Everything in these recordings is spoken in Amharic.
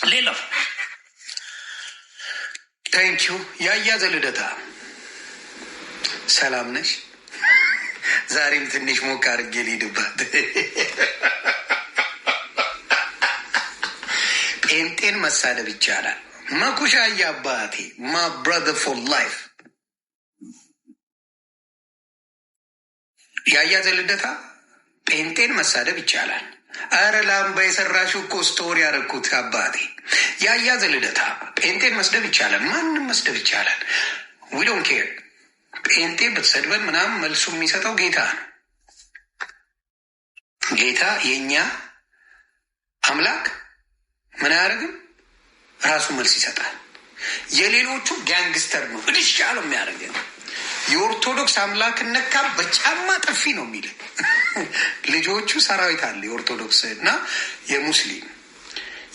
ሌላው ታንኪዩ ያያዘ ልደታ ሰላም ነሽ? ዛሬም ትንሽ ሞቅ አድርጌ ልሂድባት። ጴንጤን መሳደብ ይቻላል። መኩሻዬ አባቴ ማ ብራዘር ፎር ላይፍ ያያዘ ልደታ ጴንጤን መሳደብ ይቻላል። አረ ላምባ የሰራሽው እኮ ስቶሪ ያደረኩት አባቴ። ያያዘ ልደታ ጴንጤን መስደብ ይቻላል። ማንም መስደብ ይቻላል። ዊ ዶንት ኬር። ጴንጤ ብትሰድበን ምናምን መልሱ የሚሰጠው ጌታ ነው። ጌታ የእኛ አምላክ ምን አያደርግም? ራሱ መልስ ይሰጣል። የሌሎቹ ጋንግስተር ነው እድሻ ነው የሚያደርገን። የኦርቶዶክስ አምላክ ነካ በጫማ ጥፊ ነው የሚል ልጆቹ ሰራዊት አለ። የኦርቶዶክስ እና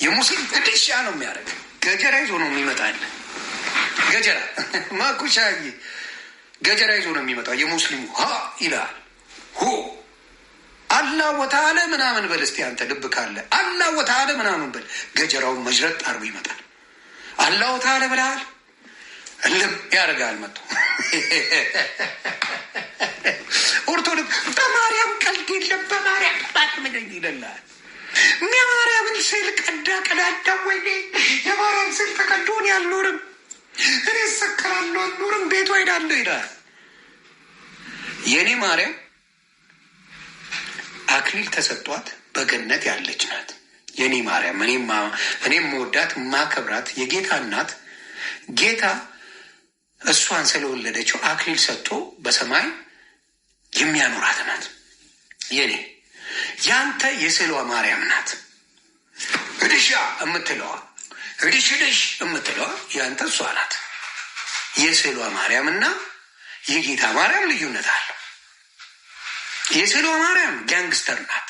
የሙስሊም እድሻ ነው የሚያደርግ። ገጀራ ይዞ ነው የሚመጣል። ገጀራ ማኩሻዬ ገጀራ ይዞ ነው የሚመጣው። የሙስሊሙ ሀ ይላል ሆ አላህ ወተዓላ ምናምን በል እስቲ አንተ ልብ ካለ አላህ ወተዓላ ምናምን በል። ገጀራውን መጅረጥ አርጎ ይመጣል። አላህ ወተዓላ ብለሃል እልም ያደርጋል መጥቶ። ኦርቶዶክስ በማርያም ቀልድ የለም። በማርያም ባት ምገኝ ይለላል። የማርያምን ስዕል ቀዳዳ ወይኔ የማርያም ስዕል ተቀዶን ያልኖርም እኔ ሰከራለሁ አልኖርም ቤቱ ሄዳለሁ ይላል። የእኔ ማርያም አክሊል ተሰጧት በገነት ያለች ናት። የኔ ማርያም እኔም መወዳት ማከብራት የጌታ እናት ጌታ እሷን ስለወለደችው አክሊል ሰጥቶ በሰማይ የሚያኖራት ናት። የኔ ያንተ የስዕሏ ማርያም ናት። እድሻ የምትለዋ እድሽ የምትለዋ ያንተ እሷ ናት። የስዕሏ ማርያም እና የጌታ ማርያም ልዩነት አለው። የስዕሏ ማርያም ጋንግስተር ናት።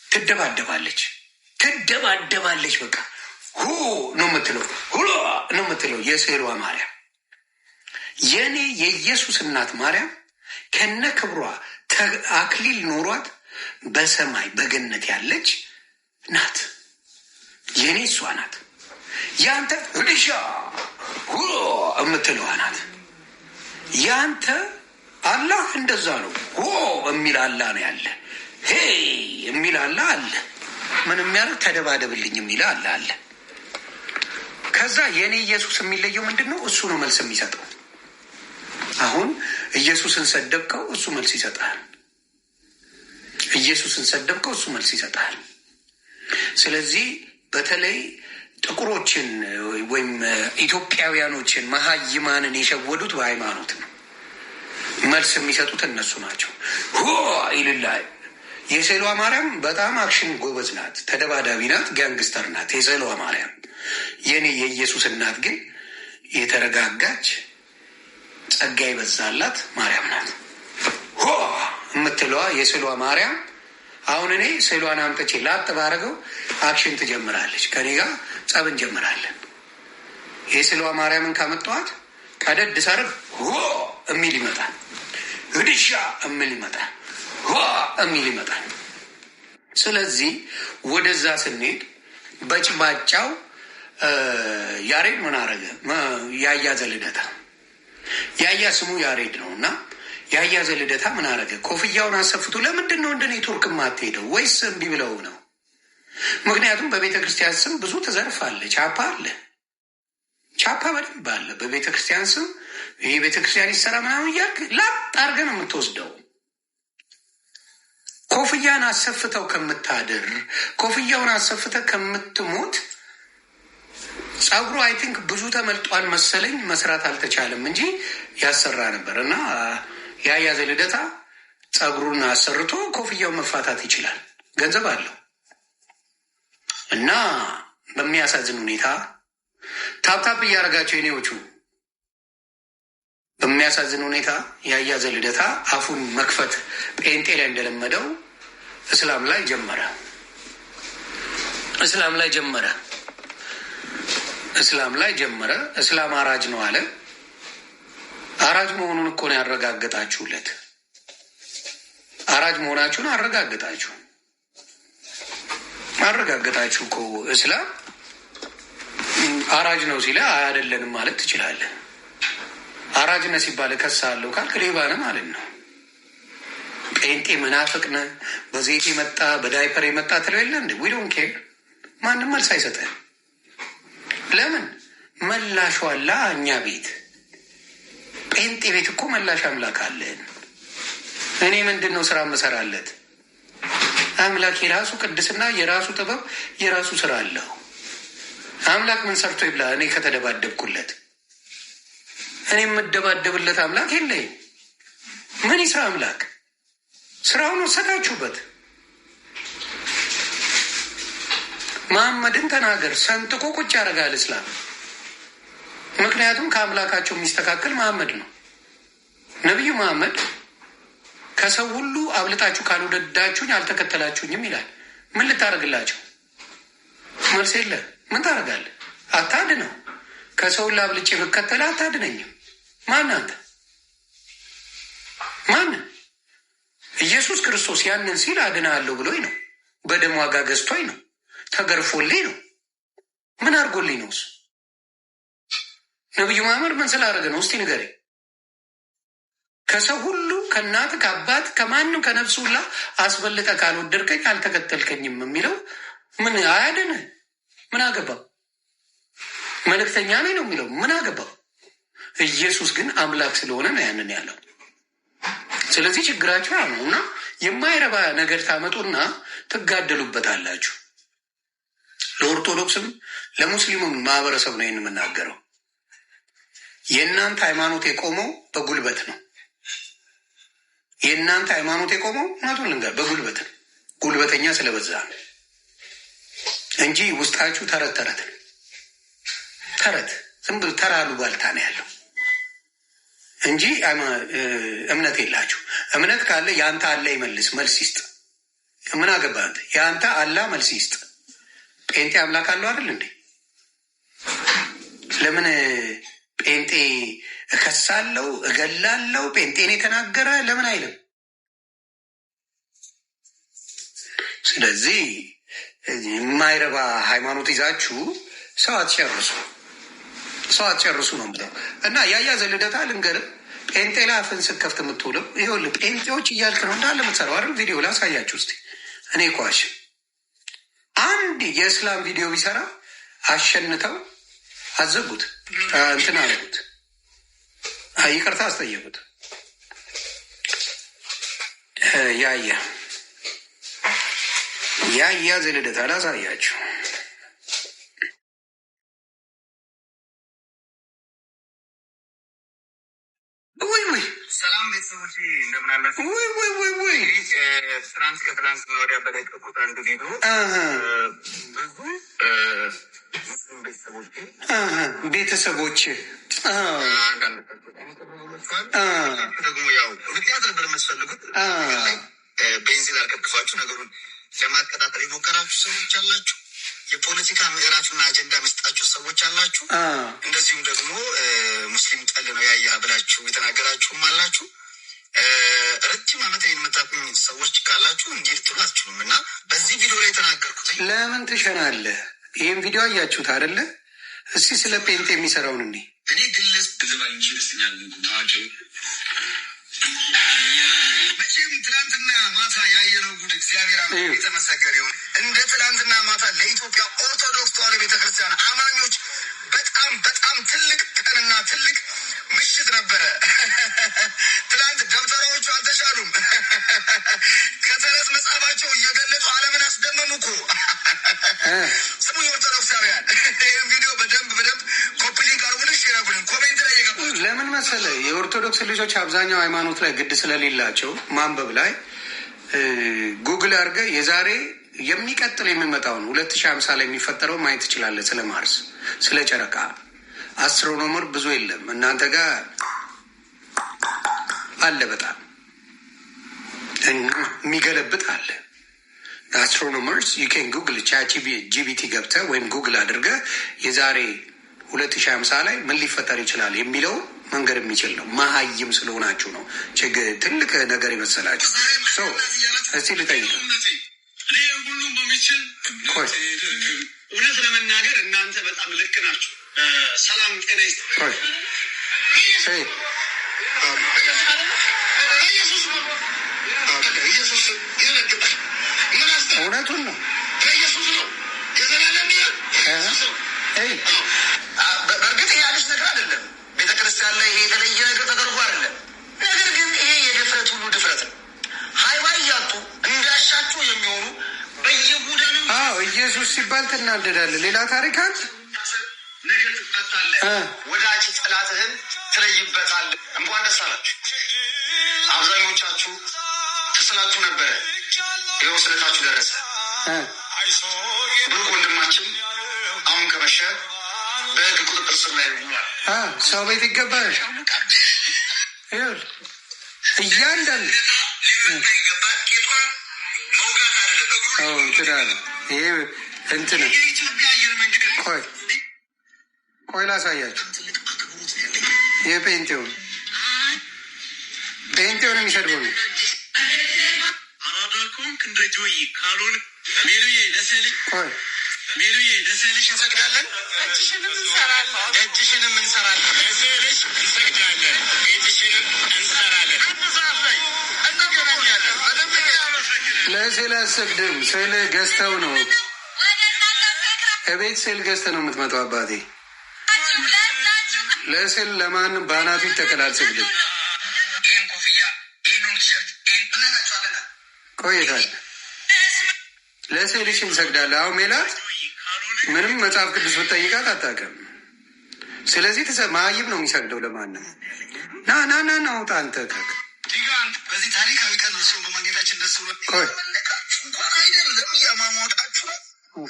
ትደባደባለች። በቃ ሁ ነው የምትለው፣ ሁሎ ነው የምትለው የስዕሏ ማርያም። የእኔ የኢየሱስ እናት ማርያም ከነ ክብሯ አክሊል ኖሯት በሰማይ በገነት ያለች ናት። የእኔ እሷ ናት። ያንተ እድሻ ሁሎ የምትለዋ ናት። ያንተ አላህ እንደዛ ነው። ሆ የሚል አላህ ነው ያለ። ሄ የሚል አላህ አለ። ምን የሚያደርግ ተደባደብልኝ የሚል አላህ አለ። ከዛ የእኔ ኢየሱስ የሚለየው ምንድን ነው? እሱ ነው መልስ የሚሰጠው። አሁን ኢየሱስን ሰደብከው፣ እሱ መልስ ይሰጣል። ኢየሱስን ሰደብከው፣ እሱ መልስ ይሰጣል። ስለዚህ በተለይ ጥቁሮችን ወይም ኢትዮጵያውያኖችን መሀይማንን የሸወዱት በሃይማኖት ነው። መልስ የሚሰጡት እነሱ ናቸው። ሆ ይልላል። የስዕሏ ማርያም በጣም አክሽን ጎበዝ ናት፣ ተደባዳቢ ናት፣ ጋንግስተር ናት የስዕሏ ማርያም። የኔ የኢየሱስ እናት ግን የተረጋጋች ጸጋ ይበዛላት ማርያም ናት። ሆ የምትለዋ የስዕሏ ማርያም አሁን እኔ ስዕሏን አምጥቼ ላጥ ባረገው አክሽን ትጀምራለች። ከኔ ጋር ጸብ እንጀምራለን። የስዕሏ ማርያምን ካመጣኋት ቀደድ ሳርግ ሆ የሚል ይመጣል። እድሻ የሚል ይመጣል። ሆ የሚል ይመጣል። ስለዚህ ወደዛ ስንሄድ በጭባጫው ያሬድ ምን አረገ? ያያዘ ልደታ ያያ ስሙ ያሬድ ነው እና ያያዘ ልደታ ምን አረገ? ኮፍያውን አሰፍቱ። ለምንድን ነው እንደ ኔትወርክ ማትሄደው? ወይስ እምቢ ብለው ነው? ምክንያቱም በቤተ ክርስቲያን ስም ብዙ ትዘርፋለ። ቻፓ አለ፣ ቻፓ በደንብ አለ በቤተ ክርስቲያን ስም። ይሄ ቤተ ክርስቲያን ይሰራ ምናምን እያልክ ላጥ አድርገህ ነው የምትወስደው። ኮፍያን አሰፍተው ከምታድር፣ ኮፍያውን አሰፍተህ ከምትሞት ጸጉሩ አይ ቲንክ ብዙ ተመልጧል መሰለኝ፣ መስራት አልተቻለም እንጂ ያሰራ ነበር። እና ያያዘ ልደታ ጸጉሩን አሰርቶ ኮፍያውን መፋታት ይችላል፣ ገንዘብ አለው። እና በሚያሳዝን ሁኔታ ታፕታፕ እያደረጋቸው የኔዎቹ በሚያሳዝን ሁኔታ ያያዘ ልደታ አፉን መክፈት ጴንጤ ላይ እንደለመደው እስላም ላይ ጀመረ። እስላም አራጅ ነው አለ። አራጅ መሆኑን እኮ ነው ያረጋገጣችሁለት። አራጅ መሆናችሁን አረጋገጣችሁ እኮ እስላም አራጅ ነው ሲለ አይደለንም ማለት ትችላለህ። አራጅነት ሲባል እከሳለሁ ካልክ ሌባ ነህ ማለት ነው። ጴንጤ መናፍቅ ነህ፣ በዘይት የመጣ በዳይፐር የመጣ ትለው የለ እንደ ዊ ዶንት ኬር። ማንም መልስ አይሰጠህም። ለምን? መላሹ አላ እኛ ቤት ጴንጤ ቤት እኮ መላሽ አምላክ አለን። እኔ ምንድን ነው ስራ መሰራለት? አምላክ የራሱ ቅድስና፣ የራሱ ጥበብ፣ የራሱ ስራ አለው። አምላክ ምን ሰርቶ ይብላ? እኔ ከተደባደብኩለት እኔ የምደባደብለት አምላክ የለኝም። ምን ይስራ አምላክ? ስራውን ወሰዳችሁበት። መሐመድን ተናገር፣ ሰንጥቆ ቁጭ ያደርጋል እስላም። ምክንያቱም ከአምላካቸው የሚስተካከል መሐመድ ነው። ነቢዩ መሐመድ ከሰው ሁሉ አብልጣችሁ ካልወደዳችሁኝ አልተከተላችሁኝም ይላል። ምን ልታደርግላቸው? መልስ የለ። ምን ታደርጋለህ? አታድነው። ከሰው ሁሉ አብልጬ ብከተል አታድነኝም። ማን አንተ? ማን? ኢየሱስ ክርስቶስ ያንን ሲል አድናለሁ ብሎኝ ነው። በደም ዋጋ ገዝቶኝ ነው። ተገርፎልኝ ነው። ምን አድርጎልኝ ነው እሱ? ነቢዩ መሐመድ ምን ስላደረገ ነው? እስቲ ንገረኝ። ከሰው ሁሉ ከእናት ከአባት ከማንም ከነፍሱ ሁላ አስበልጠ ካልወደድከኝ አልተከተልከኝም የሚለው ምን አያድንህ? ምን አገባው? መልእክተኛ ነኝ ነው የሚለው። ምን አገባው? ኢየሱስ ግን አምላክ ስለሆነ ነው ያንን ያለው። ስለዚህ ችግራችሁ ያ ነው እና የማይረባ ነገር ታመጡና ትጋደሉበታላችሁ። ለኦርቶዶክስም ለሙስሊሙም ማህበረሰብ ነው ይህን የምናገረው። የእናንተ ሃይማኖት የቆመው በጉልበት ነው። የእናንተ ሃይማኖት የቆመው እውነቱን ልንገር በጉልበት ነው። ጉልበተኛ ስለበዛ ነው እንጂ ውስጣችሁ ተረት ተረት ነው። ተረት ዝም ብሎ ተራ አሉባልታ ነው ያለው እንጂ እምነት የላችሁ። እምነት ካለ የአንተ አላ ይመልስ፣ መልስ ይስጥ። ምን አገባህ አንተ? የአንተ አላ መልስ ይስጥ። ጴንጤ አምላክ አለው አይደል እንዴ? ለምን ጴንጤ እከሳለው እገላለው ጴንጤን የተናገረ ለምን አይልም? ስለዚህ የማይረባ ሃይማኖት ይዛችሁ ሰው አትጨርሱ፣ ሰው አትጨርሱ ነው ብለው እና ያያ ዘልደታ ልንገርህ፣ ጴንጤ ላይ አፍን ስከፍት የምትውለው ይኸውልህ፣ ጴንጤዎች እያልክ ነው እንዳለ የምትሰራው አይደል? ቪዲዮ ላሳያችሁ እስኪ። እኔ ኳሽ አንድ የእስላም ቪዲዮ ቢሰራ አሸንተው አዘጉት፣ እንትን አለጉት፣ ይቅርታ አስጠየቁት። ያያ ዘልደታ ላሳያችሁ። ሰላም ቤተሰቦች እንደምናላችሁ። ወይ ትናንት ከትናንት ወዲያ በለቀቁት አንዱ ቪዲዮ ብዙ ቤተሰቦች ደግሞ ያው ምክንያት ነበር የምትፈልጉት ቤንዚን አልከፍክፋችሁ ነገሩን ለማቀጣጠል የሞከራችሁ ሰዎች አላችሁ። የፖለቲካ ምዕራፍና አጀንዳ መስጣችሁ ሰዎች አላችሁ። እንደዚሁም ደግሞ ሙስሊም ጠል ነው ያያ ብላችሁ የተናገራችሁም አላችሁ። ረጅም ዓመት የምታቁኝ ሰዎች ካላችሁ እንዲህ ልትሉ አትችሉም። እና በዚህ ቪዲዮ ላይ የተናገርኩት ለምን ትሸናለህ? ይህም ቪዲዮ አያችሁት አይደለ? እስቲ ስለ ጴንጤ የሚሰራውን እኔ ግለስ ግዘባልች ደስተኛል ታዋቂ መቼም ትናንትና ማታ ያየነው ጉድ እግዚአብሔር የተመሰገነ ይሁን። እንደ ትናንትና ማታ ለኢትዮጵያ ኦርቶዶክስ ተዋሕዶ ቤተክርስቲያን አማኞች በጣም በጣም ትልቅ ቀንና ትልቅ ምሽት ነበረ። ትናንት ደብተራዎቹ አልተሻሉም። ከተረት መጽሐፋቸው እየገለጹ ዓለምን አስደመሙ እኮ። ስሙ የኦርቶዶክሳውያን ይህም ቪዲዮ በደንብ ኮፒሊንግ አርጉልሽ ይረጉልን ኮሜንት ላይ የገባ ለምን መሰለህ? የኦርቶዶክስ ልጆች አብዛኛው ሃይማኖት ላይ ግድ ስለሌላቸው ማንበብ ላይ ጉግል አድርገህ የዛሬ የሚቀጥል የሚመጣውን 2050 ላይ የሚፈጠረው ማየት ትችላለህ። ስለ ማርስ፣ ስለ ጨረቃ አስትሮኖመር ብዙ የለም። እናንተ ጋር አለ፣ በጣም የሚገለብጥ አለ። አስትሮኖመርስ ዩኬን ጉግል ቻት ጂቢቲ ገብተህ ወይም ጉግል አድርገህ የዛሬ 2050 ላይ ምን ሊፈጠር ይችላል የሚለው መንገድ የሚችል ነው። መሀይም ስለሆናችሁ ነው ትልቅ ነገር የመሰላችሁ። እስቲ ልጠይቅ ሁሉም በሚችል እውነት ለመናገር እናንተ በጣም ልክ ናችሁ። ሰላም ጤና ይስጥ። ኢየሱስ ይረግጣል። እውነቱን ነው። ኢየሱስ ነው የዘላለም በእርግጥ ይህ አዲስ ነገር አይደለም። ቤተክርስቲያን ላይ ይሄ የተለየ ነገር ተደርጎ አይደለም። ነገር ግን ይሄ የድፍረት ሁሉ ድፍረት ነው። ሀይባይ እያጡ እንዳሻቸው የሚሆኑ በየቡድኑ ኢየሱስ ሲባል ትናደዳለህ። ሌላ ታሪክ አለ። ነገ ትፈታለህ። ወዳጅ ጠላትህን ትለይበታለህ። እንኳን ደስ አላችሁ። አብዛኞቻችሁ ተስላችሁ ነበረ። ይኸው ስለታችሁ ደረሰ። ብሩክ ወንድማችን አሁን ከመሸ በህግ ቁጥጥር ስር ላይ ውሏል። ሰው ቤት ይገባል። እያንዳንዱ ይሄ እንትን ቆይ ላሳያችሁ። ይህ ጴንጤውን የሚሰድበው ነው። ቆይ ለስዕልሽ እንሰግዳለን፣ እጅሽንም እንሰራለን፣ ለስዕልሽ እንሰግዳለን፣ ቤትሽንም እንሰራለን። ለስዕል አሰግድም። ስዕል ገዝተው ነው እቤት ስዕል ገዝተህ ነው የምትመጣው። አባቴ ለስዕል ለማንም በአናቱ ይተከላል። ስግድም ቆይታል። ለስዕልሽ እንሰግዳለን። አሁን ሜላት ምንም መጽሐፍ ቅዱስ ብትጠይቃት አታውቅም። ስለዚህ ማይም ነው የሚሰግደው ለማንም። ና ውጣ አንተ ከክ በዚህ ታሪካዊ ቀን ሰው በማግኘታችን ደስ ብሎ እንኳን አይደለም እያማሟጣችሁ ነው።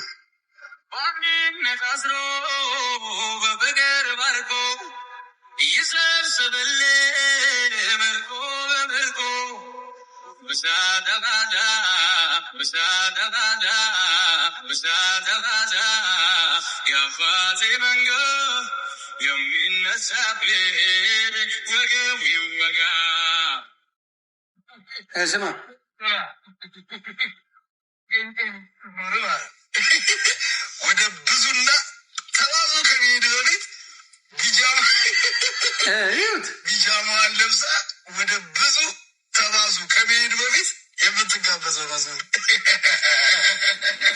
ነቃስሮ በፍቅር ባርኮ እየሰብስብል መርቆ በመርቆ ብሳተባዳ የአባቴ መንጋ የሚነሳብን ወገብ ይወጋ። ስማ ወደ ብዙና ተባዙ ከሚሄድ በፊት ቢጃማዋን ለብሳ ወደ ብዙ ተባዙ ከሚሄድ በፊት የምትጋበዘው መዝሙር።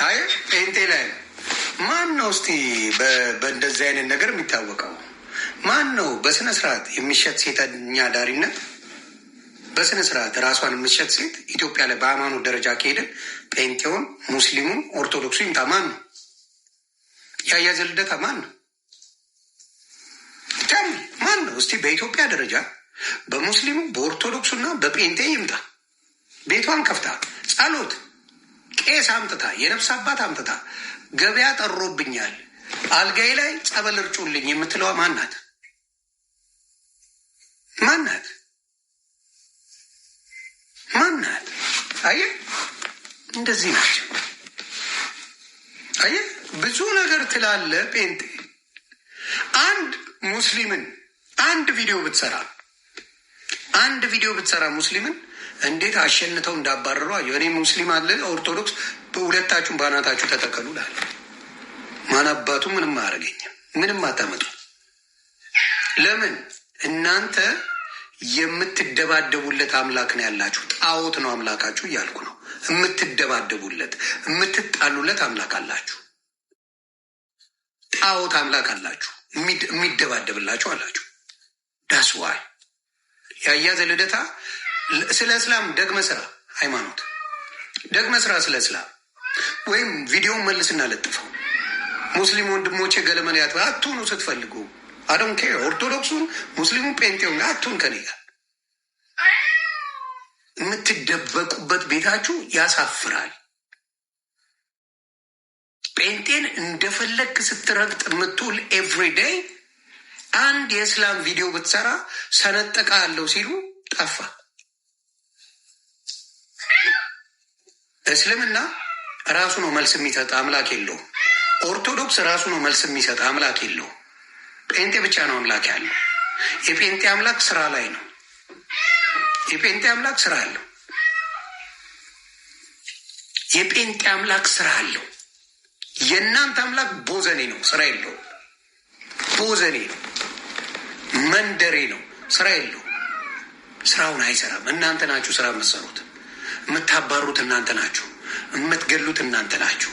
አይ ጴንጤ ላይ ማን ነው እስቲ በእንደዚህ አይነት ነገር የሚታወቀው? ማን ነው በስነ ስርዓት የሚሸጥ ሴተኛ ዳሪነት በስነ ስርዓት ራሷን የምትሸጥ ሴት ኢትዮጵያ ላይ በሃይማኖት ደረጃ ከሄድን ጴንጤውን፣ ሙስሊሙን፣ ኦርቶዶክሱ ይምጣ። ማን ነው? ያያዘ ልደታ ማን ነው? ማን ነው እስቲ በኢትዮጵያ ደረጃ በሙስሊሙ በኦርቶዶክሱና በጴንጤ ይምጣ። ቤቷን ከፍታ ጸሎት፣ ቄስ አምጥታ፣ የነፍስ አባት አምጥታ ገበያ ጠሮብኛል አልጋይ ላይ ጸበል እርጩልኝ የምትለዋ ማናት? ማናት? ማናት? አየህ፣ እንደዚህ ናቸው። አየህ፣ ብዙ ነገር ትላለ ጴንጤ። አንድ ሙስሊምን አንድ ቪዲዮ ብትሰራ ሙስሊምን እንዴት አሸንተው እንዳባረሩ አየሁ። እኔ ሙስሊም አለ ኦርቶዶክስ በሁለታችሁም ባናታችሁ ተተከሉ ላለ ማን አባቱ ምንም አያደርገኝም። ምንም አታመጡ። ለምን እናንተ የምትደባደቡለት አምላክ ነው ያላችሁ። ጣዖት ነው አምላካችሁ እያልኩ ነው። የምትደባደቡለት የምትጣሉለት አምላክ አላችሁ። ጣዖት አምላክ አላችሁ። የሚደባደብላችሁ አላችሁ። ዳስዋይ ያያዘ ልደታ ስለ እስላም ደግመ ስራ፣ ሃይማኖት ደግመ ስራ ስለ እስላም ወይም ቪዲዮን መልስና ለጥፈው። ሙስሊም ወንድሞቼ ገለመንያት አትሁኑ ስትፈልጉ አዶን ኬር። ኦርቶዶክሱን፣ ሙስሊሙን፣ ጴንጤውን አትሁን ከኔ ጋር። የምትደበቁበት ቤታችሁ ያሳፍራል። ጴንጤን እንደፈለግ ስትረግጥ የምትውል ኤቭሪዴይ አንድ የእስላም ቪዲዮ ብትሰራ ሰነጠቃ አለው ሲሉ ጠፋ። እስልምና ራሱ ነው መልስ የሚሰጥ አምላክ የለውም። ኦርቶዶክስ ራሱ ነው መልስ የሚሰጥ አምላክ የለውም። ጴንጤ ብቻ ነው አምላክ ያለው። የጴንጤ አምላክ ስራ ላይ ነው። የጴንጤ አምላክ ስራ አለው። የጴንጤ አምላክ ስራ አለው። የእናንተ አምላክ ቦዘኔ ነው፣ ስራ የለውም። ቦዘኔ ነው፣ መንደሬ ነው፣ ስራ የለው፣ ስራውን አይሰራም። እናንተ ናችሁ ስራ የምትሰሩት፣ የምታባሩት እናንተ ናችሁ፣ የምትገሉት እናንተ ናችሁ።